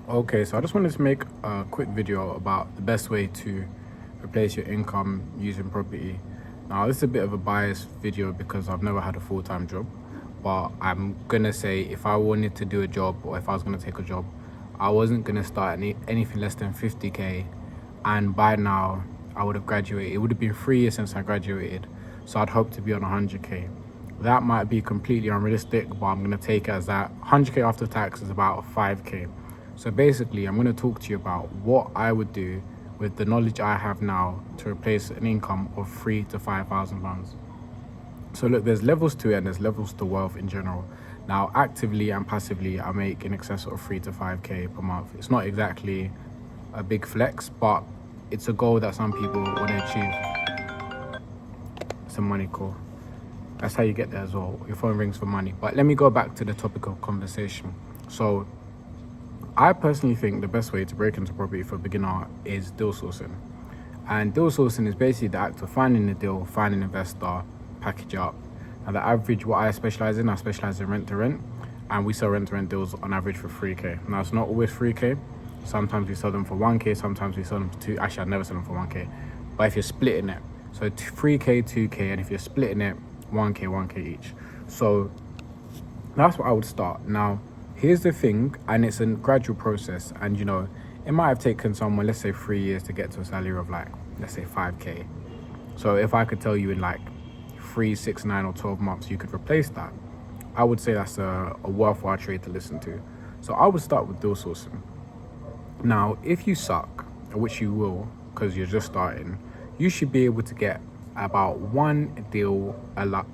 Okay, so I just wanted to make a quick video about the best way to replace your income using property. Now, this is a bit of a biased video because I've never had a full-time job, but I'm gonna say if I wanted to do a job or if I was gonna take a job, I wasn't gonna start anything less than 50k, and by now I would have graduated. It would have been 3 years since I graduated, so I'd hope to be on 100k. That might be completely unrealistic, but I'm gonna take it as that 100k after tax is about 5k. So basically, I'm going to talk to you about what I would do with the knowledge I have now to replace an income of £3,000 to £5,000. So look, there's levels to it and there's levels to wealth in general. Now, actively and passively, I make in excess of 3 to 5k per month. It's not exactly a big flex, but it's a goal that some people want to achieve. It's a money call. That's how you get there as well. Your phone rings for money. But let me go back to the topic of conversation. So I personally think the best way to break into property for a beginner is deal sourcing. And deal sourcing is basically the act of finding a deal, finding an investor, package it up. And the average, what I specialize in rent to rent. And we sell rent to rent deals on average for 3k. Now, it's not always 3k. Sometimes we sell them for 1k, sometimes we sell them for 2. Actually, I never sell them for 1k. But if you're splitting it, so 3k, 2k, and if you're splitting it, 1k each. So that's what I would start. Now, here's the thing, and it's a gradual process, and it might have taken someone, let's say 3 years to get to a salary of like, let's say 5k. So if I could tell you in like 3, 6, 9 or 12 months you could replace that, I would say that's a worthwhile trade to listen to. So I would start with deal sourcing. Now, if you suck, which you will because you're just starting, you should be able to get about one deal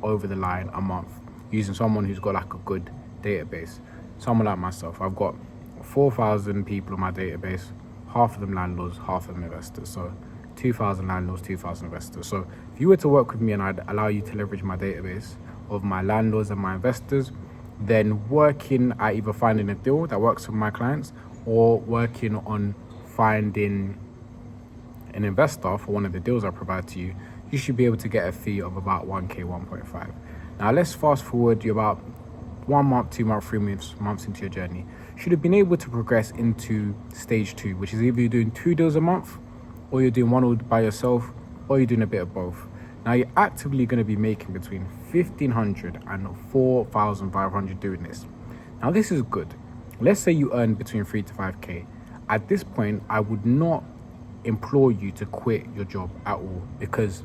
over the line a month using someone who's got like a good database. Someone like myself, I've got 4,000 people on my database, half of them landlords, half of them investors. So 2,000 landlords, 2,000 investors. So if you were to work with me and I'd allow you to leverage my database of my landlords and my investors, then working at either finding a deal that works for my clients or working on finding an investor for one of the deals I provide to you, you should be able to get a fee of about 1k, 1.5. Now let's fast forward, you're about 1 month, 2 months, 3 months into your journey. Should have been able to progress into stage 2, which is either you're doing 2 deals a month, or you're doing one all by yourself, or you're doing a bit of both. Now you're actively going to be making between 1,500 and 4,500 doing this. Now this is good. Let's say you earn between 3 to 5k. At this point, I would not implore you to quit your job at all, because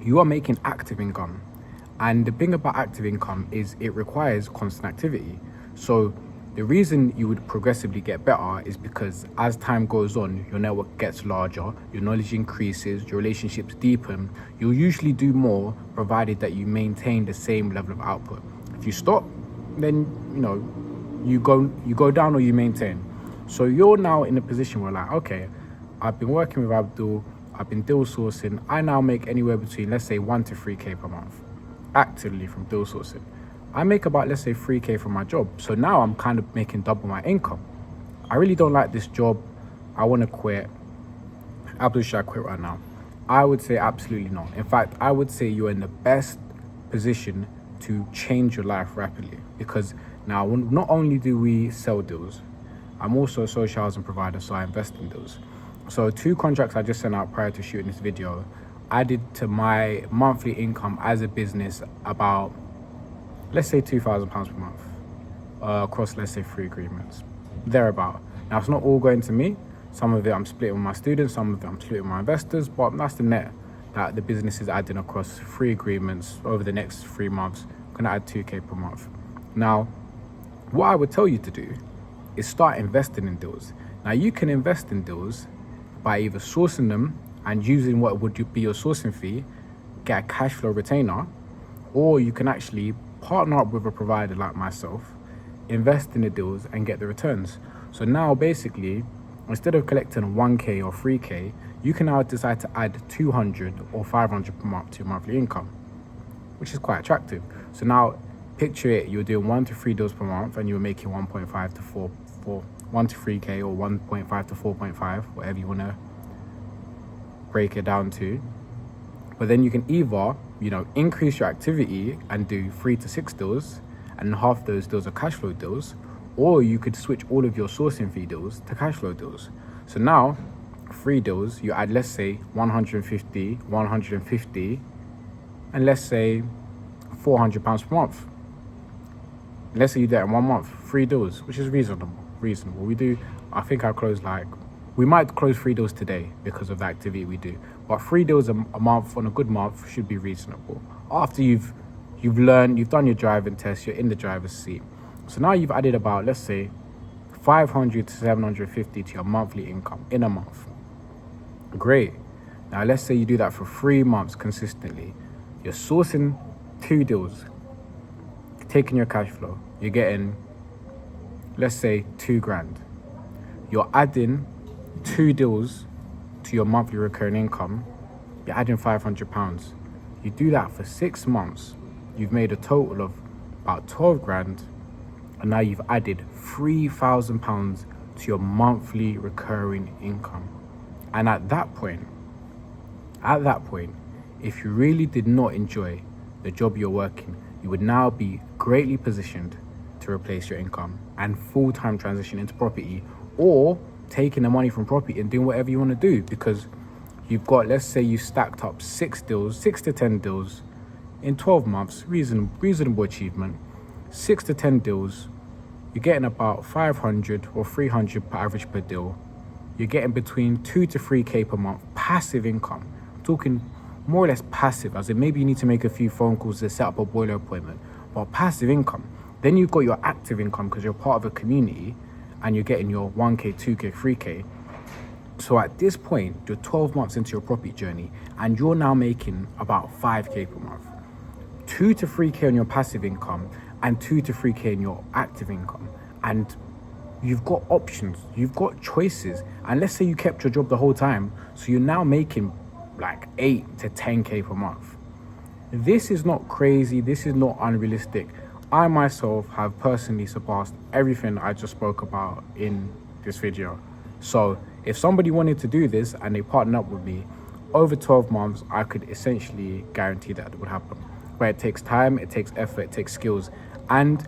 you are making active income. And the thing about active income is it requires constant activity. So the reason you would progressively get better is because as time goes on, your network gets larger, your knowledge increases, your relationships deepen. You'll usually do more provided that you maintain the same level of output. If you stop, then you go down or you maintain. So you're now in a position where like, okay, I've been working with Abdul, I've been deal sourcing. I now make anywhere between, let's say 1 to 3k per month. Actively from deal sourcing. I make about, let's say 3k from my job. So now I'm kind of making double my income. I really don't like this job. I want to quit. Abdul, should I quit right now? I would say absolutely not. In fact, I would say you're in the best position to change your life rapidly, because now not only do we sell deals, I'm also a social housing provider, so I invest in deals. So 2 contracts I just sent out prior to shooting this video added to my monthly income as a business about, let's say £2,000 per month across, let's say 3 agreements, thereabout. Now it's not all going to me. Some of it I'm splitting with my students, some of it I'm splitting with my investors, but that's the net that the business is adding across 3 agreements over the next 3 months. I'm gonna add 2k per month. Now, what I would tell you to do is start investing in deals. Now you can invest in deals by either sourcing them and using what would be your sourcing fee, get a cash flow retainer, or you can actually partner up with a provider like myself, invest in the deals and get the returns. So now basically, instead of collecting 1k or 3k, you can now decide to add 200 or 500 per month to your monthly income, which is quite attractive. So now picture it, you're doing 1 to 3 deals per month and you're making 1.5 to 4, 1 to 3k or 1.5 to 4.5, whatever you want to break it down to. But then you can either increase your activity and do 3 to 6 deals, and half those deals are cash flow deals, Or you could switch all of your sourcing fee deals to cash flow deals. So now, free deals, you add, let's say, 150, 150, and let's say £400 per month. Let's say you do that in 1 month, 3 deals, which is reasonable. I think we might close 3 deals today because of the activity we do. But 3 deals a month on a good month should be reasonable. After you've learned, you've done your driving test, you're in the driver's seat. So now you've added about, let's say, 500 to 750 to your monthly income in a month. Great. Now let's say you do that for 3 months consistently. You're sourcing 2 deals, taking your cash flow. You're getting, let's say, 2 grand. You're adding 2 deals to your monthly recurring income. You're adding £500. You do that for 6 months. You've made a total of about 12 grand. And now you've added £3,000 to your monthly recurring income. And at that point, if you really did not enjoy the job you're working, you would now be greatly positioned to replace your income and full-time transition into property, or taking the money from property and doing whatever you want to do, because you've got, let's say you stacked up 6 to 10 deals in 12 months, reasonable achievement, 6 to 10 deals, you're getting about 500 or 300 per average per deal. You're getting between 2 to 3K per month passive income. I'm talking more or less passive, as in maybe you need to make a few phone calls to set up a boiler appointment, but passive income. Then you've got your active income because you're part of a community and you're getting your 1K, 2K, 3K. So at this point, you're 12 months into your property journey and you're now making about 5K per month. 2 to 3K on your passive income and 2 to 3K in your active income. And you've got options, you've got choices. And let's say you kept your job the whole time, so you're now making like 8 to 10K per month. This is not crazy, this is not unrealistic. I myself have personally surpassed everything I just spoke about in this video. So if somebody wanted to do this and they partnered up with me, over 12 months, I could essentially guarantee that it would happen. But it takes time, it takes effort, it takes skills, and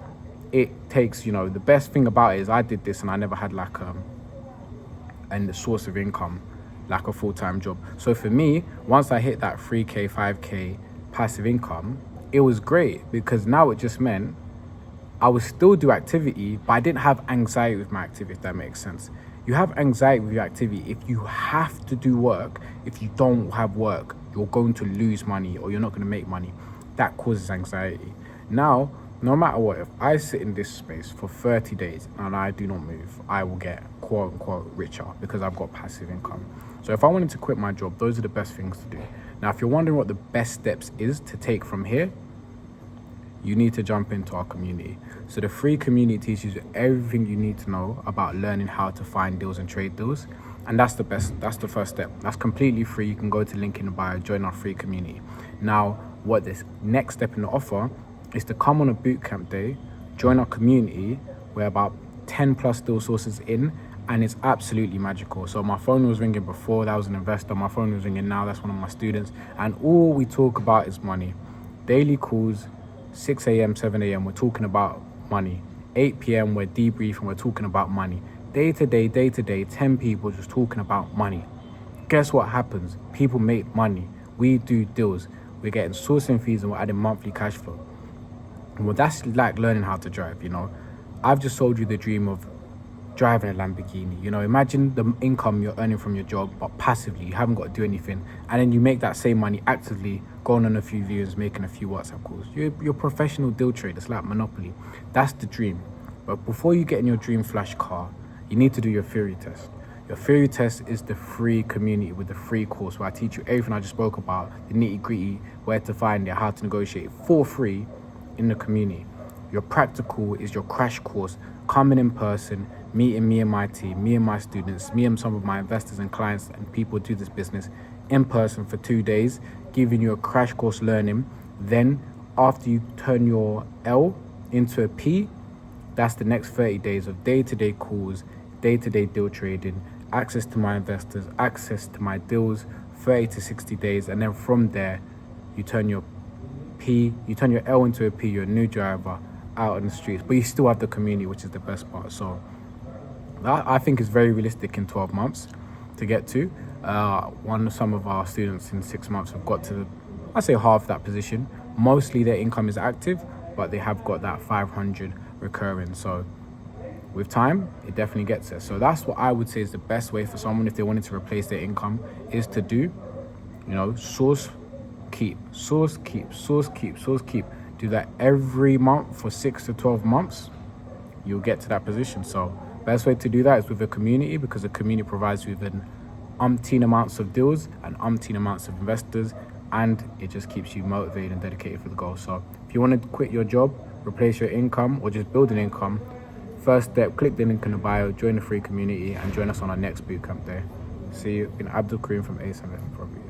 it takes, the best thing about it is I did this and I never had like a source of income, like a full-time job. So for me, once I hit that 3K, 5K passive income, it was great, because now it just meant I would still do activity, but I didn't have anxiety with my activity, if that makes sense. You have anxiety with your activity if you have to do work. If you don't have work, you're going to lose money or you're not going to make money. That causes anxiety. Now, no matter what, if I sit in this space for 30 days and I do not move, I will get quote unquote richer because I've got passive income. So if I wanted to quit my job, those are the best things to do. Now, if you're wondering what the best steps is to take from here, you need to jump into our community. So the free community teaches you everything you need to know about learning how to find deals and trade deals. And that's the first step. That's completely free. You can go to link in the bio, join our free community. Now, what this next step in the offer is to come on a bootcamp day, join our community. We're about 10 plus deal sources in, and it's absolutely magical. So my phone was ringing before, that was an investor. My phone was ringing now, that's one of my students. And all we talk about is money. Daily calls, 6 a.m., 7 a.m., we're talking about money. 8 p.m., we're debriefing, we're talking about money. Day to day, 10 people just talking about money. Guess what happens? People make money. We do deals. We're getting sourcing fees and we're adding monthly cash flow. Well, that's like learning how to drive, I've just sold you the dream of driving a Lamborghini. Imagine the income you're earning from your job, but passively, you haven't got to do anything. And then you make that same money actively, going on a few views, making a few WhatsApp calls. You're a professional deal trader. It's like Monopoly. That's the dream. But before you get in your dream flash car, you need to do your theory test. Your theory test is the free community with the free course where I teach you everything I just spoke about, the nitty gritty, where to find it, how to negotiate for free in the community. Your practical is your crash course, coming in person, meeting me and my team, me and my students, me and some of my investors and clients and people who do this business in person for 2 days, giving you a crash course learning. Then after you turn your L into a P, that's the next 30 days of day-to-day calls, day-to-day deal trading, access to my investors, access to my deals, 30 to 60 days. And then from there, you turn your L into a P, you're a new driver, out in the streets, but you still have the community, which is the best part. So that I think is very realistic in 12 months to get to. Some of our students in 6 months have got to, I say, half that position. Mostly their income is active, but they have got that 500 recurring. So with time, it definitely gets there. So that's what I would say is the best way for someone if they wanted to replace their income, is to do, source, keep, source, keep, source, keep, source, keep. Do that every month for 6 to 12 months. You'll get to that position. So best way to do that is with a community, because a community provides you with an umpteen amounts of deals and umpteen amounts of investors, and it just keeps you motivated and dedicated for the goal. So if you want to quit your job, replace your income, or just build an income, first step, click the link in the bio, join the free community, and join us on our next bootcamp day. See you. Been Abdul from A7 Property.